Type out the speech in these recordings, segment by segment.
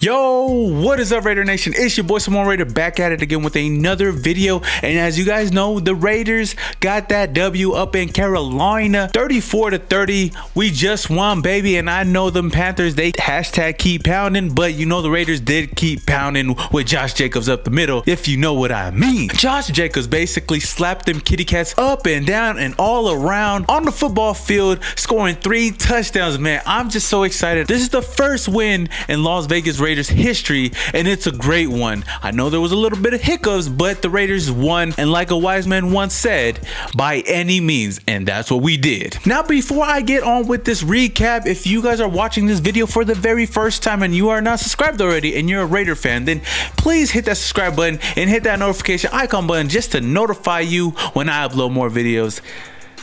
Yo, what is up, Raider Nation? It's your boy Simone Raider back at it again with another video. And as you guys know, the Raiders got that W up in Carolina, 34-30. We just won, baby. And I know them Panthers, they hashtag keep pounding, but you know the Raiders did keep pounding with Josh Jacobs up the middle, if you know what I mean. Josh Jacobs basically slapped them kitty cats up and down and all around on the football field, scoring 3 touchdowns, man. I'm just so excited. This is the first win in Las Vegas Raiders history, and it's a great one. I know there was a little bit of hiccups, but the Raiders won, and like a wise man once said, by any means, and that's what we did. Now, before I get on with this recap, if you guys are watching this video for the very first time and you are not subscribed already and you're a Raider fan, then please hit that subscribe button and hit that notification icon button just to notify you when I upload more videos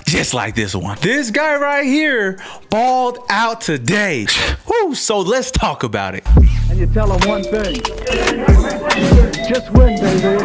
just like this one. This guy right here balled out today. Woo, so let's talk about it. And you tell them one thing, just win, baby.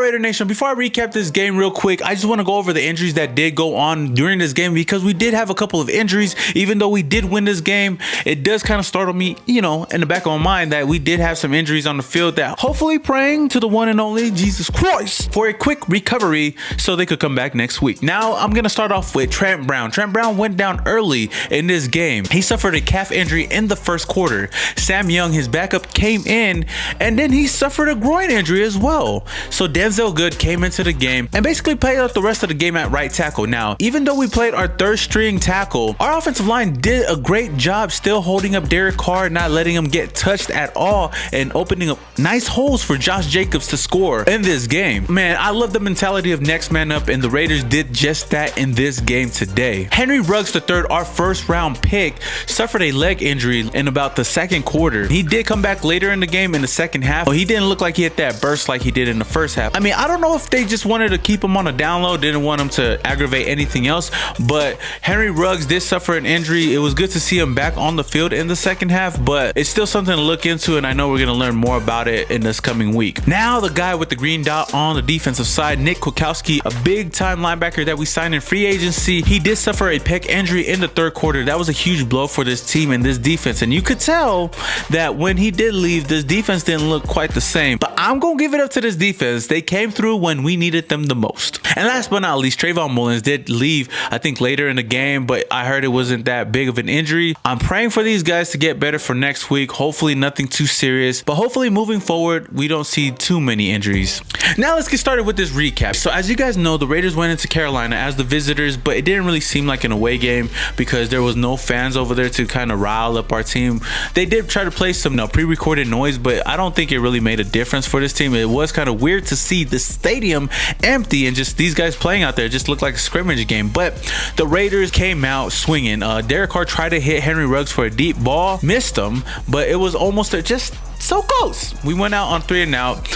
Raider Nation, before I recap this game real quick, I just want to go over the injuries that did go on during this game, because we did have a couple of injuries. Even though we did win this game, it does kind of startle me, you know, in the back of my mind that we did have some injuries on the field, that hopefully praying to the one and only Jesus Christ for a quick recovery so they could come back next week. Now, I'm going to start off with Trent Brown. Trent Brown went down early in this game. He suffered a calf injury in the first quarter. Sam Young, his backup, came in, and then he suffered a groin injury as well. So Denzel Good came into the game and basically played out the rest of the game at right tackle. Now, even though we played our third string tackle, our offensive line did a great job still holding up Derek Carr, not letting him get touched at all, and opening up nice holes for Josh Jacobs to score in this game. Man, I love the mentality of next man up, and the Raiders did just that in this game today. Henry Ruggs III, our first round pick, suffered a leg injury in about the second quarter. He did come back later in the game in the second half, but he didn't look like he had that burst like he did in the first half. I mean, I don't know if they just wanted to keep him on a down low, didn't want him to aggravate anything else, but Henry Ruggs did suffer an injury. It was good to see him back on the field in the second half, but it's still something to look into, and I know we're going to learn more about it in this coming week. Now, the guy with the green dot on the defensive side, Nick Kwiatkowski, a big-time linebacker that we signed in free agency, he did suffer a pec injury in the third quarter. That was a huge blow for this team and this defense, and you could tell that when he did leave, this defense didn't look quite the same, but I'm going to give it up to this defense. They came through when we needed them the most. And last but not least, Trayvon Mullins did leave, I think, later in the game, but I heard it wasn't that big of an injury. I'm praying for these guys to get better for next week. Hopefully nothing too serious, but hopefully moving forward, we don't see too many injuries. Now let's get started with this recap. So as you guys know, the Raiders went into Carolina as the visitors, but it didn't really seem like an away game because there was no fans over there to kind of rile up our team. They did try to play some pre-recorded noise, but I don't think it really made a difference for this team. It was kind of weird to see the stadium empty and just these guys playing out there. It just looked like a scrimmage game, but the Raiders came out swinging. Derek Carr tried to hit Henry Ruggs for a deep ball, missed him, but it was almost just so close. We went out on 3 and out,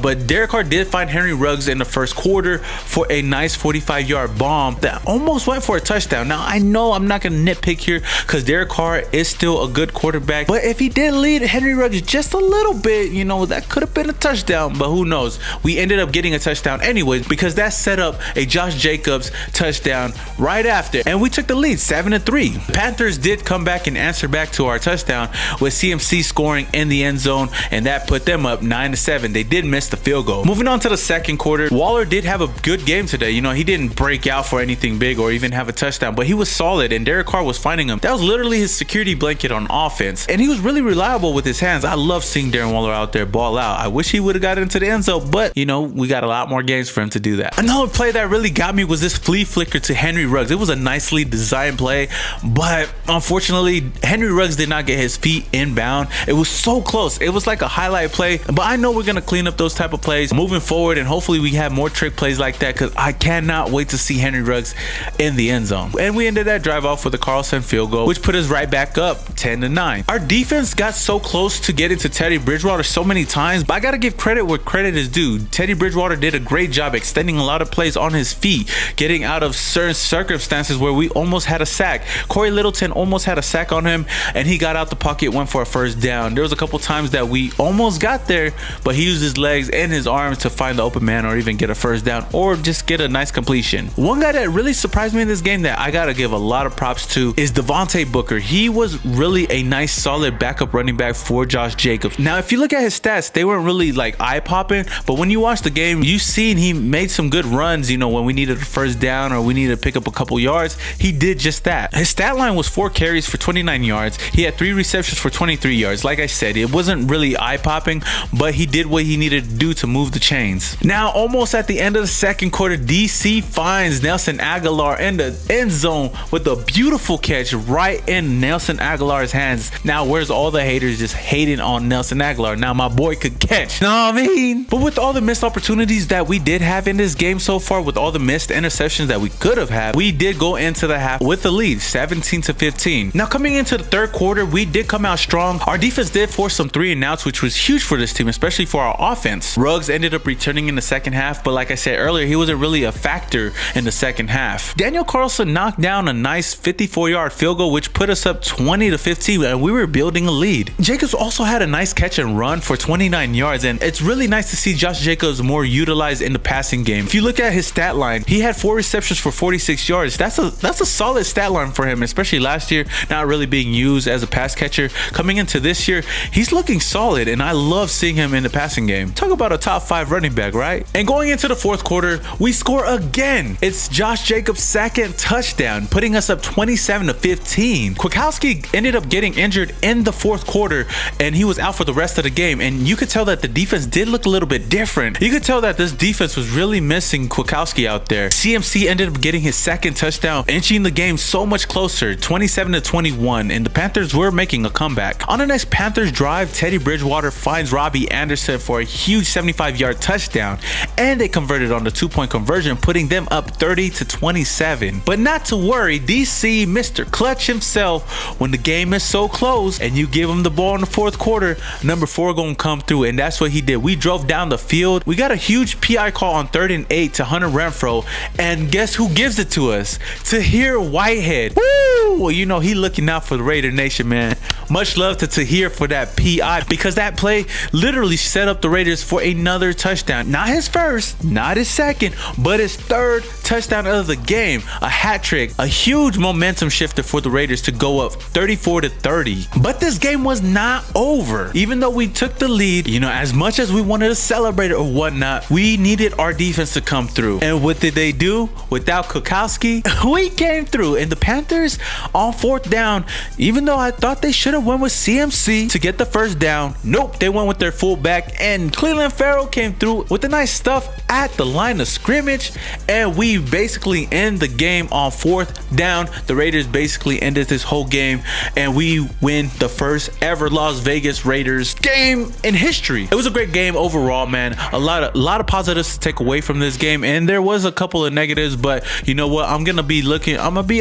but Derek Carr did find Henry Ruggs in the first quarter for a nice 45-yard bomb that almost went for a touchdown. Now, I know I'm not going to nitpick here because Derek Carr is still a good quarterback, but if he did lead Henry Ruggs just a little bit, you know, that could have been a touchdown, but who knows? We ended up getting a touchdown anyways because that set up a Josh Jacobs touchdown right after, and we took the lead 7-3. Panthers did come back and answer back to our touchdown with CMC scoring in the end zone, and that put them up 9-7. They did miss the field goal. Moving on to the second quarter, Waller did have a good game today. You know, he didn't break out for anything big or even have a touchdown, but he was solid, and Derek Carr was finding him. That was literally his security blanket on offense, and he was really reliable with his hands. I love seeing Darren Waller out there ball out. I wish he would have got into the end zone, but you know, we got a lot more games for him to do that. Another play that really got me was this flea flicker to Henry Ruggs. It was a nicely designed play, but unfortunately, Henry Ruggs did not get his feet inbound. It was so close. It was like a highlight play, but I know we're going to clean up those type of plays moving forward, and hopefully we have more trick plays like that because I cannot wait to see Henry Ruggs in the end zone. And we ended that drive off with a Carlson field goal, which put us right back up 10-9. Our defense got so close to getting to Teddy Bridgewater so many times, but I got to give credit where credit is due. Teddy Bridgewater did a great job extending a lot of plays on his feet, getting out of certain circumstances where we almost had a sack. Corey Littleton almost had a sack on him, and he got out the pocket, went for a first down. There was a couple times that we almost got there, but he used his legs and his arms to find the open man or even get a first down or just get a nice completion. One guy that really surprised me in this game that I gotta give a lot of props to is Devontae Booker. He was really a nice solid backup running back for Josh Jacobs. Now if you look at his stats, they weren't really like eye-popping, but when you watch the game, you seen he made some good runs. You know, when we needed a first down or we needed to pick up a couple yards, he did just that. His stat line was 4 carries for 29 yards. He had 3 receptions for 23 yards. Like I said, it wasn't really eye-popping, but he did what he needed to do to move the chains. Now almost at the end of the second quarter, DC finds Nelson Aguilar in the end zone with a beautiful catch right in Nelson Aguilar's hands. Now where's all the haters just hating on Nelson Aguilar? Now my boy could catch, know what I mean? But with all the missed opportunities that we did have in this game so far, with all the missed interceptions that we could have had, we did go into the half with the lead, 17-15. Now coming into the third quarter, we did come out strong. Our defense did force some 3 and outs, which was huge for this team, especially for our offense. Ruggs ended up returning in the second half, but like I said earlier, he wasn't really a factor in the second half. Daniel Carlson knocked down a nice 54-yard field goal, which put us up 20-15, and we were building a lead. Jacobs also had a nice catch and run for 29 yards, and it's really nice to see Josh Jacobs more utilized in the passing game. If you look at his stat line, he had 4 receptions for 46 yards. That's a solid stat line for him, especially last year not really being used as a pass catcher. Coming into this year, he's looking solid, and I love seeing him in the passing game. Talk about a top 5 running back, right? And going into the fourth quarter, we score again. It's Josh Jacobs' second touchdown, putting us up 27-15. Kwiatkowski ended up getting injured in the fourth quarter, and he was out for the rest of the game, and you could tell that the defense did look a little bit different. You could tell that this defense was really missing Kwiatkowski out there. CMC ended up getting his second touchdown, inching the game so much closer, 27-21, and the Panthers were making a comeback. On the next Panthers drive, Teddy Bridgewater finds Robbie Anderson for a huge 75-yard touchdown, and they converted on the 2-point conversion, putting them up 30-27. But not to worry, DC, Mr. Clutch himself, when the game is so close and you give him the ball in the fourth quarter, number 4 gonna come through, and that's what he did. We drove down the field. We got a huge PI call on 3rd and 8 to Hunter Renfro, and guess who gives it to us? Tahir Whitehead. Woo! Well, you know, he looking out for the Raider Nation, man. Much love to Tahir for that PI, because that play literally set up the Raiders for another touchdown. Not his first, not his second, but his 3rd touchdown of the game. A hat trick, a huge momentum shifter for the Raiders to go up 34-30. But this game was not over. Even though we took the lead, you know, as much as we wanted to celebrate it or whatnot, we needed our defense to come through. And what did they do? Without Kwiatkowski, we came through. And the Panthers on 4th down, even though I thought they should have went with CMC to get the first down, nope, they went with their fullback, and Cleveland Farrell came through with the nice stuff at the line of scrimmage, and we basically end the game on 4th down. The Raiders basically ended this whole game, and we win the first ever Las Vegas Raiders game in history. It was a great game overall, man. A lot of positives to take away from this game, and there was a couple of negatives, but you know what? I'm gonna be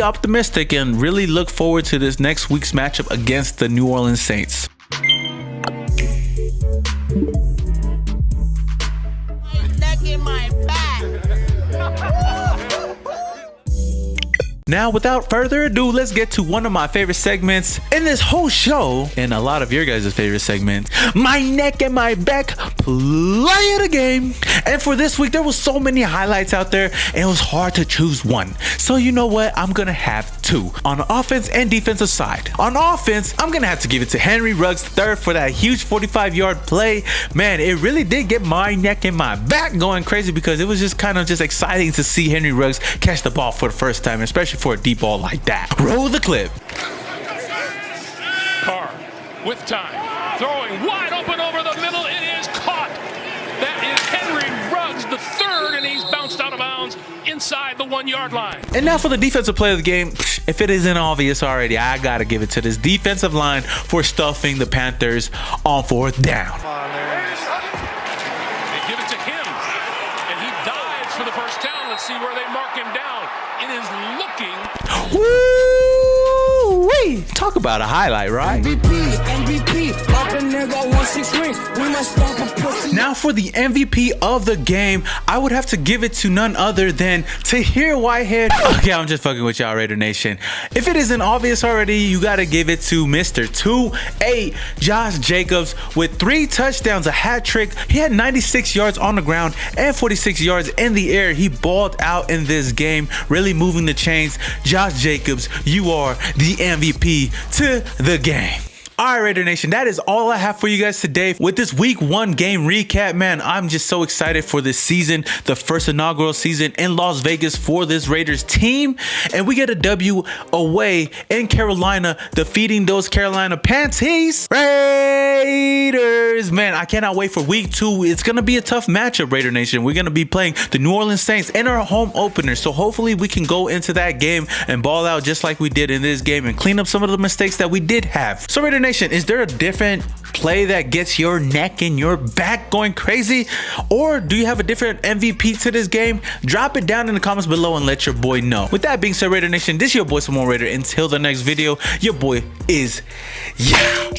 optimistic and really look forward to this next week's matchup against the New Orleans Saints. Now, without further ado, let's get to one of my favorite segments in this whole show, and a lot of your guys' favorite segments, my neck and my back play of the game. And for this week, there was so many highlights out there, and it was hard to choose one. So you know what? I'm gonna have 2 on the offense and defensive side. On offense, I'm gonna have to give it to Henry Ruggs III for that huge 45-yard play. Man, it really did get my neck and my back going crazy, because it was just kind of just exciting to see Henry Ruggs catch the ball for the first time, especially for a deep ball like that. Roll the clip. Carr with time, throwing wide open over the middle. It is caught. That is Henry Ruggs III, and he's bounced out of bounds inside the 1-yard line. And now for the defensive play of the game. If it isn't obvious already, I gotta give it to this defensive line for stuffing the Panthers on 4th down. They give it to him, and he dives for the first down. Let's see where they mark him down. It is looking. Woo! Ooh-wee. Talk about a highlight, right? Now for the MVP of the game, I would have to give it to none other than Tahir Whitehead. Okay, I'm just fucking with y'all, Raider Nation. If it isn't obvious already, you gotta give it to Mr. 2-8 Josh Jacobs with 3 touchdowns, a hat trick. He had 96 yards on the ground and 46 yards in the air. He balled out in this game, really moving the chains. Josh Jacobs, you are the MVP to the game. All right, Raider Nation, that is all I have for you guys today with this week 1 game recap. Man, I'm just so excited for this season, the first inaugural season in Las Vegas for this Raiders team. And we get a W away in Carolina, defeating those Carolina Panthers. Raiders, man, I cannot wait for week 2. It's going to be a tough matchup, Raider Nation. We're going to be playing the New Orleans Saints in our home opener. So hopefully we can go into that game and ball out just like we did in this game and clean up some of the mistakes that we did have. So Raider Nation, is there a different play that gets your neck and your back going crazy? Or do you have a different MVP to this game? Drop it down in the comments below and let your boy know. With that being said, Raider Nation, this is your boy Simone Raider. Until the next video, your boy is yeah.